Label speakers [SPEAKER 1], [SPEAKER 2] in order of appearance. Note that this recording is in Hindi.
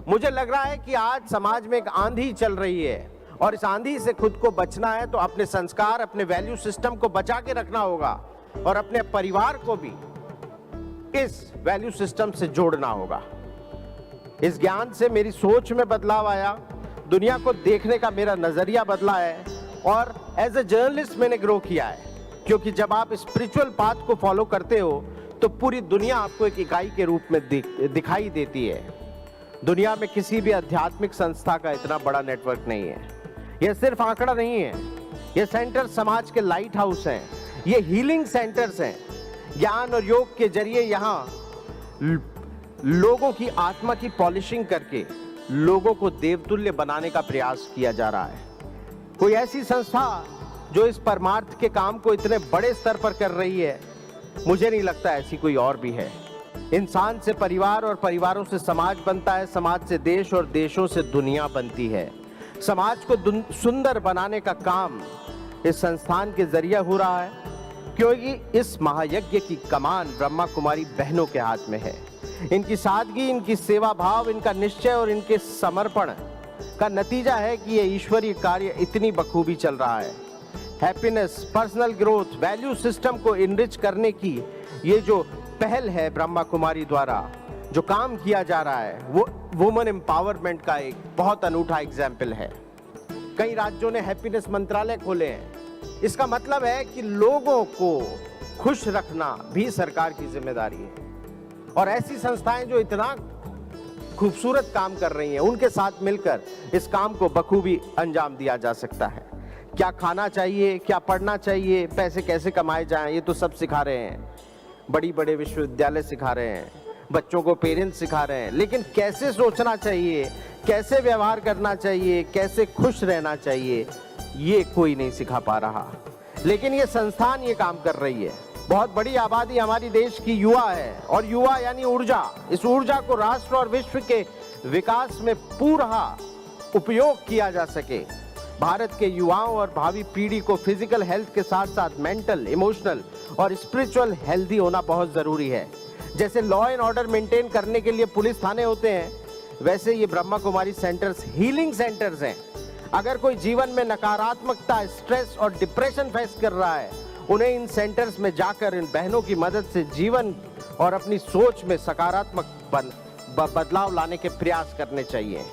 [SPEAKER 1] मुझे लग रहा है कि आज समाज में एक आंधी चल रही है और इस आंधी से खुद को बचना है तो अपने संस्कार, अपने वैल्यू सिस्टम को बचा के रखना होगा और अपने परिवार को भी इस वैल्यू सिस्टम से जोड़ना होगा। इस ज्ञान से मेरी सोच में बदलाव आया, दुनिया को देखने का मेरा नजरिया बदला है और एज ए जर्नलिस्ट मैंने ग्रो किया है, क्योंकि जब आप स्पिरिचुअल पाथ को फॉलो करते हो तो पूरी दुनिया आपको एक इकाई के रूप में दिखाई देती है। दुनिया में किसी भी आध्यात्मिक संस्था का इतना बड़ा नेटवर्क नहीं है। यह सिर्फ आंकड़ा नहीं है, ये सेंटर समाज के लाइट हाउस हैं, ये हीलिंग सेंटर्स हैं। ज्ञान और योग के जरिए यहाँ लोगों की आत्मा की पॉलिशिंग करके लोगों को देवतुल्य बनाने का प्रयास किया जा रहा है। कोई ऐसी संस्था जो इस परमार्थ के काम को इतने बड़े स्तर पर कर रही है, मुझे नहीं लगता ऐसी कोई और भी है। इंसान से परिवार और परिवारों से समाज बनता है, समाज से देश और देशों से दुनिया बनती है। समाज को सुंदर बनाने का काम इस संस्थान के जरिए हो रहा है, क्योंकि इस महायज्ञ की कमान ब्रह्मा कुमारी बहनों के हाथ में है। इनकी सादगी, इनकी सेवा भाव, इनका निश्चय और इनके समर्पण का नतीजा है कि ये ईश्वरीय कार्य इतनी बखूबी चल रहा है। Happiness, personal growth, value system को इनरिच करने की ये जो पहल है ब्रह्मा कुमारी द्वारा जो काम किया जा रहा है, वो वुमेन एम्पावरमेंट का एक बहुत अनूठा एग्जाम्पल है। कई राज्यों ने हैप्पीनेस मंत्रालय खोले हैं। इसका मतलब है कि लोगों को खुश रखना भी सरकार की जिम्मेदारी है और ऐसी संस्थाएं जो इतना खूबसूरत काम कर रही हैं, उनके साथ मिलकर इस काम को बखूबी अंजाम दिया जा सकता है। क्या खाना चाहिए, क्या पढ़ना चाहिए, पैसे कैसे कमाए जाएं, ये तो सब सिखा रहे हैं। बड़ी बड़े विश्वविद्यालय सिखा रहे हैं, बच्चों को पेरेंट्स सिखा रहे हैं, लेकिन कैसे सोचना चाहिए, कैसे व्यवहार करना चाहिए, कैसे खुश रहना चाहिए, ये कोई नहीं सिखा पा रहा। लेकिन ये संस्थान ये काम कर रही है। बहुत बड़ी आबादी हमारी देश की युवा है और युवा यानी ऊर्जा। इस ऊर्जा को राष्ट्र और विश्व के विकास में पूरा उपयोग किया जा सके। भारत के युवाओं और भावी पीढ़ी को फिजिकल हेल्थ के साथ साथ मेंटल, इमोशनल और स्पिरिचुअल हेल्दी होना बहुत जरूरी है। जैसे लॉ एंड ऑर्डर मेंटेन करने के लिए पुलिस थाने होते हैं, वैसे ये Brahma Kumari centres healing centres हैं। अगर कोई जीवन में नकारात्मकता, स्ट्रेस और डिप्रेशन फेस कर रहा है, उन्हें इन सेंटर्स में जाकर इन बहनों की मदद से जीवन और अपनी सोच में सकारात्मक बदलाव लाने के प्रयास करने चाहिए।